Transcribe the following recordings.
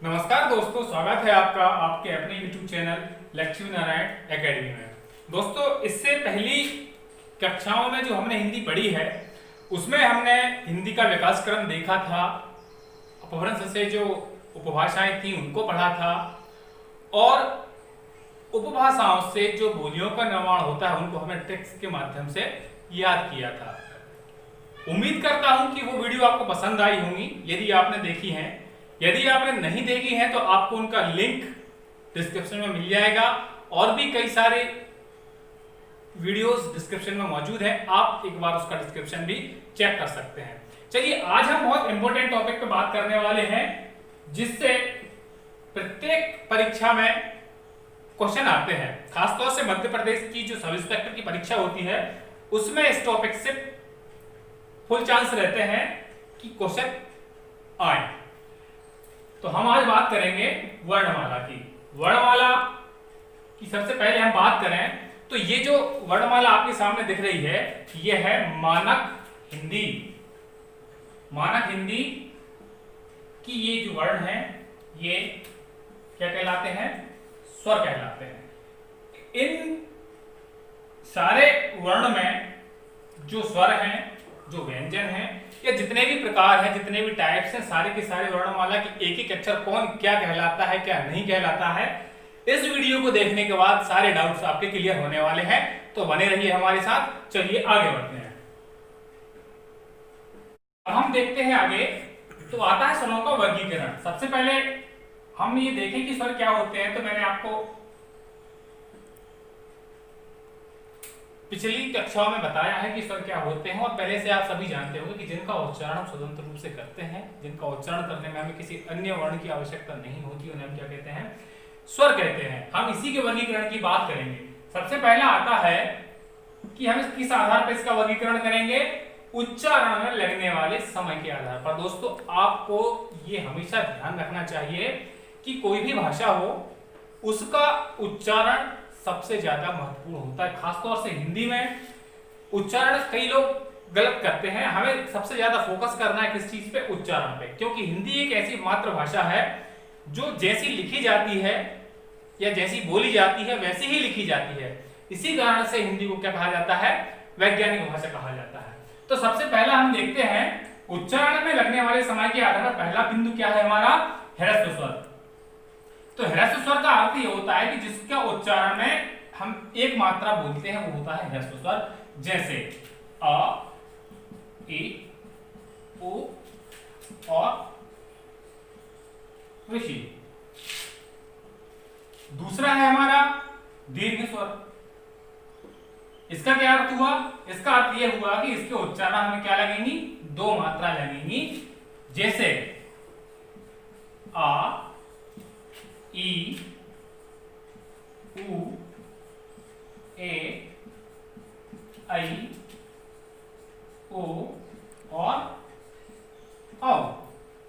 नमस्कार दोस्तों, स्वागत है आपका आपके अपने YouTube channel Lakshmi Narayan academy में। दोस्तों, इससे पहली कक्षाओं में जो हमने हिंदी पढ़ी है उसमें हमने हिंदी का विकास क्रम देखा था, अपभ्रंश से जो उपभाषाएं थी उनको पढ़ा था और उपभाषाओं से जो बोलियों का निर्माण होता है उनको हमने टेक्स्ट के माध्यम से याद किया था। उम्मीद करता हूं कि वो वीडियो आपको पसंद आई होंगी। यदि आपने देखी है, यदि आपने नहीं देखी है तो आपको उनका लिंक डिस्क्रिप्शन में मिल जाएगा और भी कई सारे वीडियोस डिस्क्रिप्शन में मौजूद है। आप एक बार उसका डिस्क्रिप्शन भी चेक कर सकते हैं। चलिए, आज हम बहुत इंपॉर्टेंट टॉपिक पे बात करने वाले हैं जिससे प्रत्येक परीक्षा में क्वेश्चन आते हैं। खासतौर से मध्य प्रदेश की जो सब इंस्पेक्टर की परीक्षा होती है उसमें इस टॉपिक से फुल चांस रहते हैं कि क्वेश्चन आए। तो हम आज बात करेंगे वर्णमाला की। वर्णमाला की सबसे पहले हम बात करें तो ये जो वर्णमाला आपके सामने दिख रही है ये है मानक हिंदी। मानक हिंदी की ये जो वर्ण है ये क्या कहलाते हैं? स्वर कहलाते हैं। इन सारे वर्ण में जो स्वर हैं, जो व्यंजन हैं या जितने भी प्रकार हैं, जितने भी टाइप्स हैं, सारे के सारे वर्णमाला के एक एक अक्षर कौन क्या कहलाता है, क्या नहीं कहलाता है, इस वीडियो को देखने के बाद सारे डाउट्स आपके क्लियर होने वाले हैं। तो बने रहिए हमारे साथ। चलिए आगे बढ़ते हैं। अब हम देखते हैं आगे। तो आता है स्वरों का वर्गीकरण। सबसे पहले हम ये देखें कि स्वर क्या होते हैं। तो मैंने आपको पिछली कक्षाओं में बताया है कि स्वर क्या होते हैं और पहले से आप सभी जानते होंगे कि जिनका उच्चारण हम स्वतंत्र रूप से करते हैं, जिनका उच्चारण करने में हमें किसी अन्य वर्ण की आवश्यकता नहीं होती, उन्हें हम क्या कहते हैं? स्वर कहते हैं। हम इसी के वर्गीकरण की बात करेंगे। सबसे पहला आता है कि हम किस आधार पर इसका वर्गीकरण करेंगे? उच्चारण में लगने वाले समय के आधार पर। दोस्तों, आपको ये हमेशा ध्यान रखना चाहिए कि कोई भी भाषा हो उसका उच्चारण सबसे ज्यादा महत्वपूर्ण होता है। खासतौर से हिंदी में उच्चारण कई लोग गलत करते हैं। हमें सबसे ज्यादा फोकस करना है किस चीज पे? उच्चारण पे। क्योंकि हिंदी एक ऐसी मातृभाषा है जो जैसी लिखी जाती है या जैसी बोली जाती है वैसी ही लिखी जाती है। इसी कारण से हिंदी को क्या कहा जाता है? वैज्ञानिक भाषा कहा जाता है। तो सबसे पहला हम देखते हैं उच्चारण में लगने वाले समय के आधार पर पहला बिंदु क्या है हमारा? ह्रस्व स्वर। तो ह्रस्व स्वर का अर्थ ये होता है कि जिसका उच्चारण में हम एक मात्रा बोलते हैं वो होता है ह्रस्व स्वर। जैसे अ, ई, उ और ऋषि। दूसरा है हमारा दीर्घ स्वर। इसका क्या अर्थ हुआ? इसका अर्थ यह हुआ कि इसके उच्चारण में क्या लगेंगी? दो मात्रा लगेंगी। जैसे आ, ई, उ, ए, आई, ओ और औ।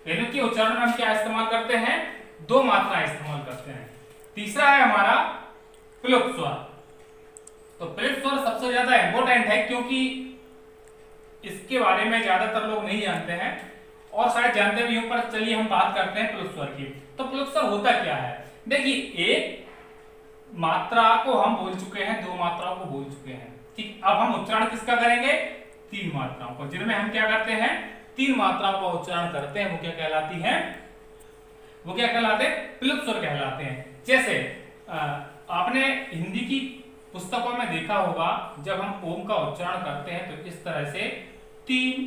इनके उच्चारण में हम क्या इस्तेमाल करते हैं? दो मात्राएं इस्तेमाल करते हैं। तीसरा है हमारा प्लुत स्वर। तो प्लुत स्वर सबसे ज्यादा इंपॉर्टेंट है क्योंकि इसके बारे में ज्यादातर लोग नहीं जानते हैं और शायद जानते भी हों, पर चलिए हम बात करते हैं प्लुत स्वर की। तो प्लुत स्वर होता क्या है? देखिए, एक मात्रा को हम बोल चुके हैं, दो मात्राओं को बोल चुके हैं, ठीक। अब हम उच्चारण किसका करेंगे? तीन मात्राओं को, जिनमें हम क्या करते हैं? तीन मात्राओं का उच्चारण करते हैं। वो क्या कहलाती हैं? वो क्या कहलाते हैं? प्लुत स्वर कहलाते हैं। जैसे आपने हिंदी की पुस्तकों में देखा होगा, जब हम ओम का उच्चारण करते हैं तो इस तरह से तीन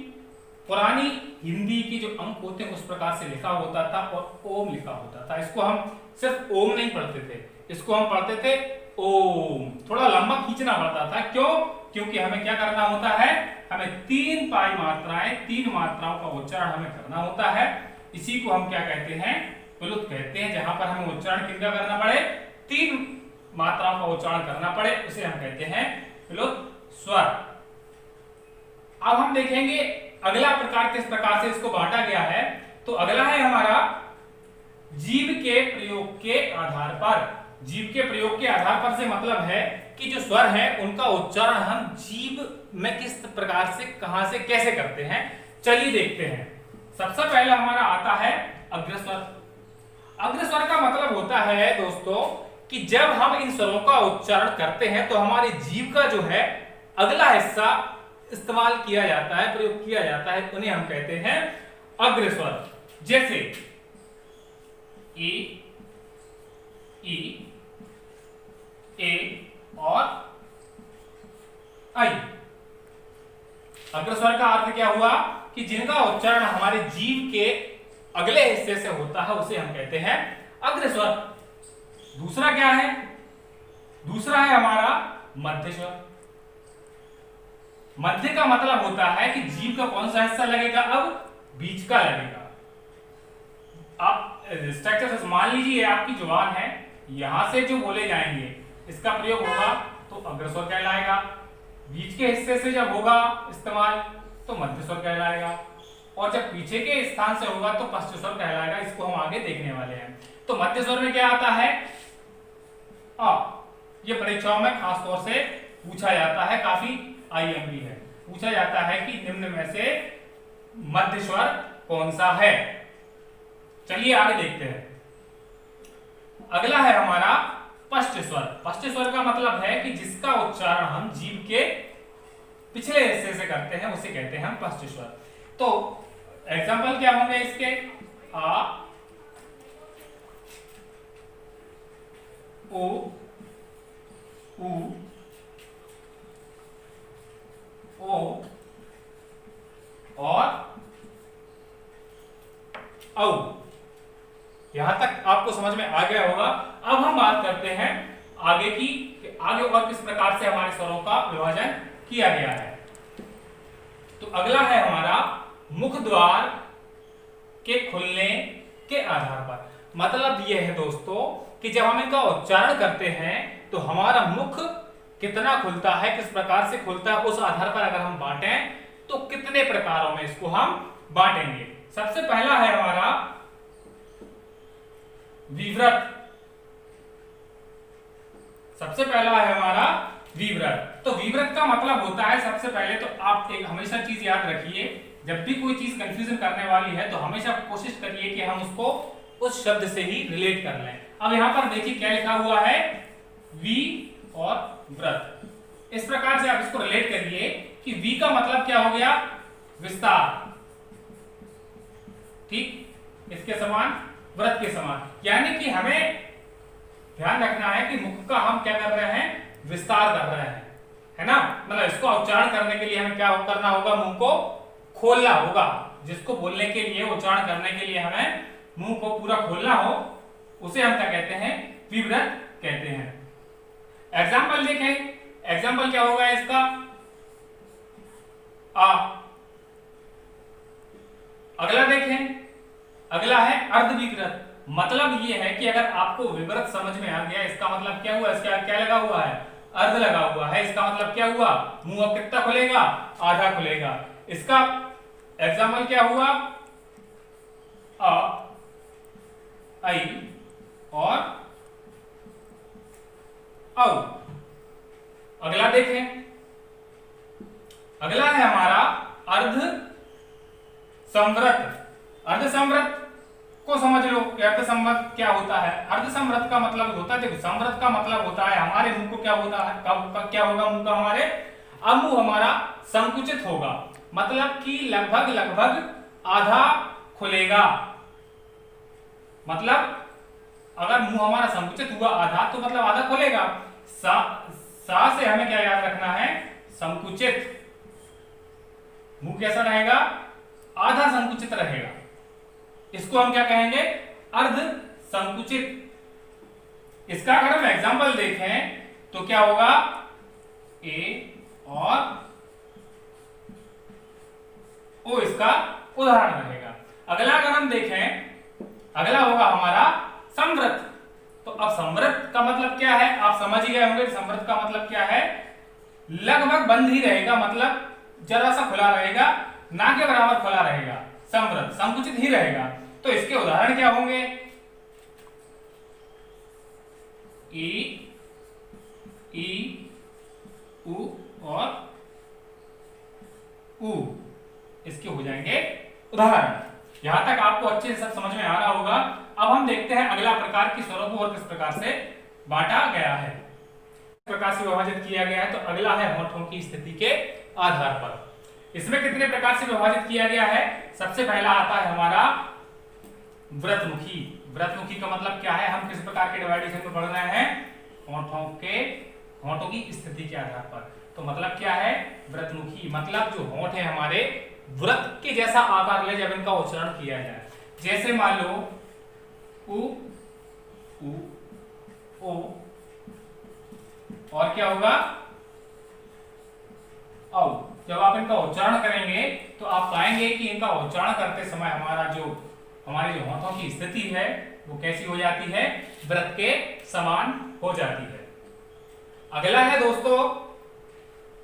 पुरानी हिंदी की जो अंक होते हैं उस प्रकार से लिखा होता था और ओम लिखा होता था। इसको हम सिर्फ ओम नहीं पढ़ते थे, इसको हम पढ़ते थे ओम। थोड़ा लंबा खींचना पड़ता था। क्यों? क्योंकि हमें क्या करना होता है? हमें तीन पाई मात्राएं, तीन मात्राओं का उच्चारण हमें करना होता है। इसी को हम क्या कहते हैं? प्लुत कहते हैं। जहां पर हमें उच्चारण किनका करना पड़े? तीन मात्राओं का उच्चारण करना पड़े उसे हम कहते हैं प्लुत स्वर। अब हम देखेंगे अगला प्रकार किस प्रकार से इसको बांटा गया है। तो अगला है हमारा जीव के प्रयोग के आधार पर। जीव के प्रयोग के आधार पर से मतलब है कि जो स्वर है उनका उच्चारण हम जीव में किस प्रकार से, कहां से, कैसे करते हैं। चलिए देखते हैं। सबसे पहला हमारा आता है अग्रस्वर। अग्रस्वर का मतलब होता है दोस्तों कि जब हम इन स्वरों का उच्चारण करते हैं तो हमारी जीभ का जो है अगला हिस्सा इस्तेमाल किया जाता है, प्रयोग किया जाता है, उन्हें हम कहते हैं अग्रस्वर। जैसे ई, ए और आई। अग्रस्वर का अर्थ क्या हुआ कि जिनका उच्चारण हमारे जीभ के अगले हिस्से से होता है उसे हम कहते हैं अग्रस्वर। दूसरा क्या है? दूसरा है हमारा मध्य स्वर। मध्य का मतलब होता है कि जीभ का कौन सा हिस्सा लगेगा? अब बीच का लगेगा। आप स्ट्रक्चर से मान लीजिए आपकी जुबान है, यहां से जो बोले जाएंगे इसका प्रयोग होगा तो अग्रस्वर कहलाएगा, बीच के हिस्से से जब होगा इस्तेमाल तो मध्य स्वर कहलाएगा, और जब पीछे के स्थान से होगा तो पश्च स्वर कहलाएगा। इसको हम आगे देखने वाले हैं। तो मध्य स्वर में क्या आता है? ये परीक्षाओं में खास तौर से पूछा जाता है, काफी आईएमपी है, पूछा जाता है कि निम्न में से मध्य स्वर कौन सा है। चलिए आगे देखते हैं। अगला है हमारा पश्च स्वर। पश्च स्वर का मतलब है कि जिसका उच्चारण हम जीभ के पिछले हिस्से से करते हैं उसे कहते हैं हम पश्च स्वर। तो एग्जांपल क्या होंगे इसके? आ, ओ, उ, ओ और औ। यहां तक आपको समझ में आ गया होगा। अब हम बात करते हैं आगे की, कि आगे और किस प्रकार से हमारे स्वरों का विभाजन किया गया है। तो अगला है हमारा मुख द्वार के खुलने के आधार पर। मतलब यह है दोस्तों कि जब हम इनका उच्चारण करते हैं तो हमारा मुख कितना खुलता है, किस प्रकार से खुलता है, उस आधार पर अगर हम बांटें तो कितने प्रकारों में इसको हम बांटेंगे। सबसे पहला है हमारा विव्रत। सबसे पहला है हमारा विव्रत। तो विव्रत का मतलब होता है, सबसे पहले तो आप एक हमेशा चीज याद रखिए, जब भी कोई चीज कंफ्यूजन करने वाली है तो हमेशा कोशिश करिए कि हम उसको उस शब्द से ही रिलेट कर लें। अब यहां पर देखिए क्या लिखा हुआ है, वी और व्रत। इस प्रकार से आप इसको रिलेट करिए कि वी का मतलब क्या हो गया? विस्तार, ठीक, इसके समान, व्रत के समान। यानी कि हमें ध्यान रखना है कि मुख का हम क्या कर रहे हैं? विस्तार कर रहे हैं, है ना। मतलब इसको उच्चारण करने के लिए हमें क्या करना होगा? मुंह को खोलना होगा। जिसको बोलने के लिए, उच्चारण करने के लिए हमें मुंह को पूरा खोलना हो उसे हम क्या कहते हैं? विव्रत कहते हैं। एग्जाम्पल देखें, एग्जाम्पल क्या होगा इसका? आ। अगला देखें, अगला है अर्धविव्रत। मतलब ये है कि अगर आपको विव्रत समझ में आ गया, इसका मतलब क्या हुआ? इसका क्या लगा हुआ है? अर्ध लगा हुआ है। इसका मतलब क्या हुआ? मुंह अब कितना खुलेगा? आधा खुलेगा। इसका एग्जाम्पल क्या हुआ? अ, आई और औ। अगला देखें, अगला है हमारा अर्ध संवृत। अर्ध संवृत को समझ लो कि अर्ध संवृत क्या होता है। अर्ध संवृत का मतलब होता है, देखो संवृत का मतलब होता है हमारे मुंह को क्या होता है, क्या होगा मुंह का हमारे? अब मुंह हमारा संकुचित होगा, मतलब कि लगभग आधा खुलेगा। मतलब अगर मुंह हमारा संकुचित हुआ आधा तो मतलब आधा खुलेगा। सा से हमें क्या याद रखना है? संकुचित। मुंह कैसा रहेगा? आधा संकुचित रहेगा। इसको हम क्या कहेंगे? अर्ध संकुचित। इसका अगर हम एग्जांपल देखें तो क्या होगा? ए और ओ इसका उदाहरण रहेगा। अगला अगर हम देखें, अगला होगा हमारा संवृत। तो अब संवृत का मतलब क्या है? आप समझ ही गए होंगे संवृत का मतलब क्या है? लगभग बंद ही रहेगा, मतलब जरा सा खुला रहेगा, ना के बराबर खुला रहेगा। संवृत संकुचित ही रहेगा। तो इसके उदाहरण क्या होंगे? ई, उ और उ, इसके हो जाएंगे उदाहरण। यहां तक आपको अच्छे से सब समझ में आ रहा होगा। अब हम देखते हैं अगला प्रकार की स्वरों को और किस प्रकार से बांटा गया है, किस प्रकार से विभाजित किया गया है। तो अगला है होठों की स्थिति के आधार पर। इसमें कितने प्रकार से विभाजित किया गया है? सबसे पहला आता है हमारा व्रतमुखी। व्रतमुखी का मतलब क्या है? हम किस प्रकार के डिवाइडेशन में पढ़ रहे हैं? होठों की स्थिति के आधार पर। तो मतलब क्या है? व्रतमुखी मतलब जो होठ है हमारे व्रत के जैसा आकार ले जब इनका उच्चारण किया जाए। जैसे मान लो उ, उ, ओ, और क्या होगा? औ। जब आप इनका उच्चारण करेंगे तो आप पाएंगे कि इनका उच्चारण करते समय हमारी जो होठों की स्थिति है वो कैसी हो जाती है? व्रत के समान हो जाती है। अगला है दोस्तों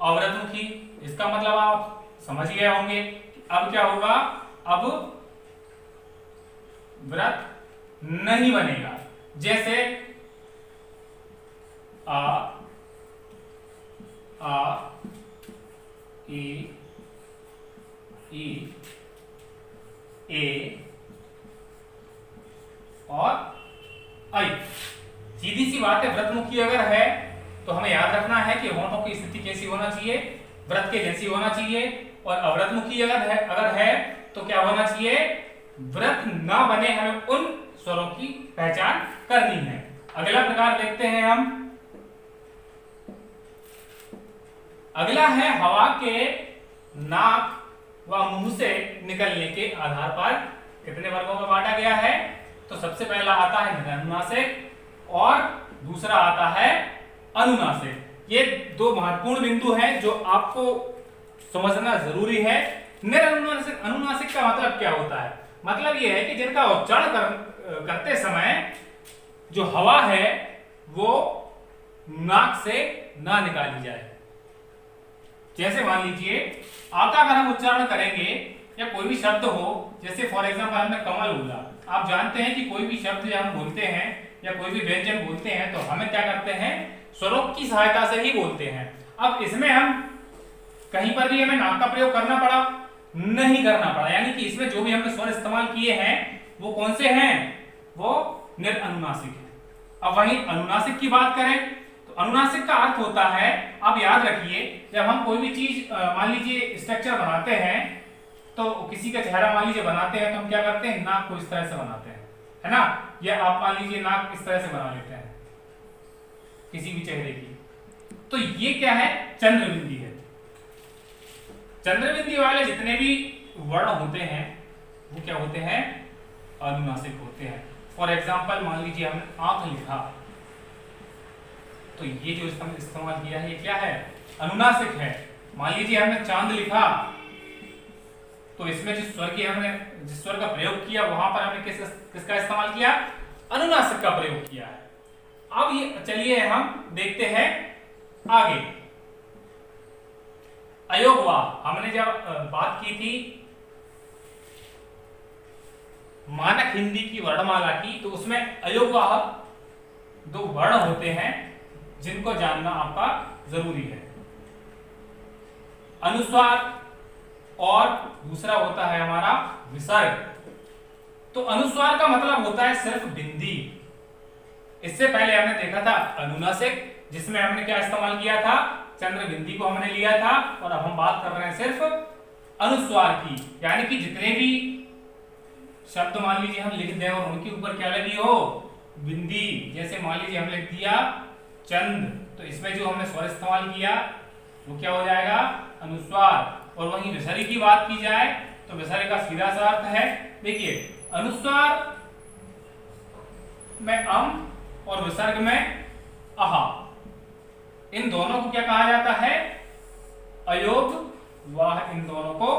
अव्रतमुखी। इसका मतलब आप समझ गए होंगे। अब क्या होगा? अब व्रत नहीं बनेगा। जैसे आ, ई, ए और आई। सीधी सी बात है, व्रतमुखी अगर है तो हमें याद रखना है कि होठों की स्थिति कैसी होना चाहिए? व्रत के जैसी होना चाहिए। और अव्रतमुखी अगर है तो क्या होना चाहिए? व्रत ना बने, हमें उन स्वरों की पहचान करनी है। अगला प्रकार देखते हैं हम। अगला है हवा के नाक व मुंह से निकलने के आधार पर कितने वर्गों में बांटा गया है? तो सबसे पहला आता है निरनुनासिक और दूसरा आता है अनुनासिक। ये दो महत्वपूर्ण बिंदु हैं जो आपको समझना जरूरी है। निरनुनासिक अनुनासिक का मतलब क्या होता है? मतलब यह है कि जिनका उच्चारण करते समय जो हवा है वो नाक से ना निकाली जाए। जैसे मान लीजिए आ का अगर हम उच्चारण करेंगे या कोई भी शब्द हो, जैसे फॉर एग्जांपल हमने कमल बोला। आप जानते हैं कि कोई भी शब्द जब हम बोलते हैं या कोई भी व्यंजन बोलते हैं तो हमें क्या करते हैं? स्वरों की सहायता से ही बोलते हैं। अब इसमें हम कहीं पर भी हमें नाक का प्रयोग करना पड़ा? नहीं करना पड़ा। यानी कि इसमें जो भी हमने स्वर इस्तेमाल किए हैं वो कौन से हैं? वो निरनुनासिक है। अब वहीं अनुनासिक की बात करें तो अनुनासिक का अर्थ होता है, आप याद रखिए, जब हम कोई भी चीज मान लीजिए स्ट्रक्चर बनाते हैं तो किसी का चेहरा मान लीजिए बनाते हैं तो हम क्या करते हैं? नाक को इस तरह से बनाते हैं, है ना? या आप मान लीजिए नाक इस तरह से बना लेते हैं किसी भी चेहरे की। तो ये क्या है? चंद्रबिंदी है। चंद्रबिंदी वाले जितने भी वर्ण होते हैं वो क्या होते हैं? अनुनासिक होते हैं। फॉर एग्जाम्पल मान लीजिए हमने आंख लिखा तो ये जो इस्तेमाल किया है ये क्या है? अनुनासिक है। मान लीजिए हमने चांद लिखा तो इसमें जिस स्वर का प्रयोग किया वहां पर हमने किसका इस्तेमाल किया? अनुनासिक का प्रयोग किया है। अब ये चलिए हम देखते हैं आगे। अयोगवाह, हमने जब बात की थी मानक हिंदी की वर्णमाला की तो उसमें अयोगवाह दो वर्ण होते हैं जिनको जानना आपका जरूरी है। अनुस्वार और दूसरा होता है हमारा विसर्ग। तो अनुस्वार का मतलब होता है सिर्फ बिंदी। इससे पहले हमने देखा था अनुनासिक जिसमें हमने क्या इस्तेमाल किया था? चंद्र बिंदी को हमने लिया था। और अब हम बात कर रहे हैं सिर्फ अनुस्वार की, यानी कि जितने भी शब्द मान लीजिए हम लिख दें और उनके ऊपर क्या लगी हो? बिंदी। जैसे मान लीजिए हम लिख दिया चंद तो इसमें जो हमने स्वर इस्तेमाल किया वो क्या हो जाएगा? अनुस्वार। और वहीं विसर्ग की बात की जाए तो विसर्ग का सीधा सा अर्थ है, देखिए अनुस्वार में अम और विसर्ग में अहा, इन दोनों को क्या कहा जाता है? अयोगवाह इन दोनों को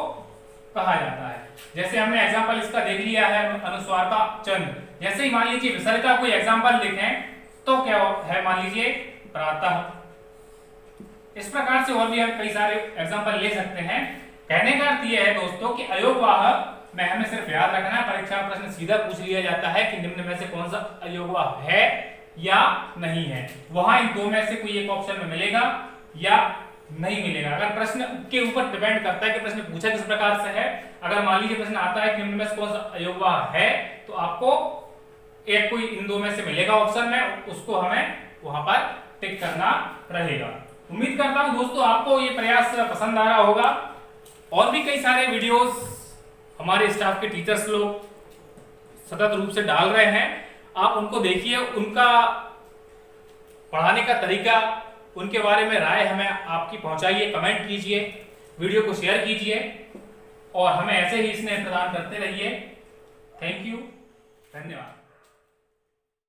कहा जाता है। जैसे हमने एग्जांपल इसका देख लिया है अनुस्वार का चंद। जैसे ही मान लीजिए विसर्ग का कोई एग्जांपल लिखें तो क्या है? मान लीजिए प्रातः। इस प्रकार से और भी हम कई सारे एग्जांपल ले सकते हैं। कहने का अर्थ यह है दोस्तों कि अयोगवाह में हमें सिर्फ याद रखना है, परीक्षा में प्रश्न सीधा पूछ लिया जाता है कि निम्न में से कौन सा अयोगवाह है या नहीं है। वहां इन दो में से कोई एक ऑप्शन में मिलेगा या नहीं मिलेगा। अगर प्रश्न के ऊपर डिपेंड करता है कि प्रश्न पूछा किस प्रकार से है। अगर मान लीजिए प्रश्न आता है कि निम्न में से कौन सा अयोगवाह है तो आपको एक कोई इन दो में से मिलेगा ऑप्शन में, उसको हमें वहां पर टिक करना रहेगा। उम्मीद करता हूं दोस्तों आपको ये प्रयास पसंद आ रहा होगा। और भी कई सारे वीडियोस हमारे स्टाफ के टीचर्स लोग सतत रूप से डाल रहे हैं, आप उनको देखिए, उनका पढ़ाने का तरीका, उनके बारे में राय हमें आपकी पहुंचाइए, कमेंट कीजिए, वीडियो को शेयर कीजिए और हमें ऐसे ही स्नेह प्रदान करते रहिए। थैंक यू, धन्यवाद।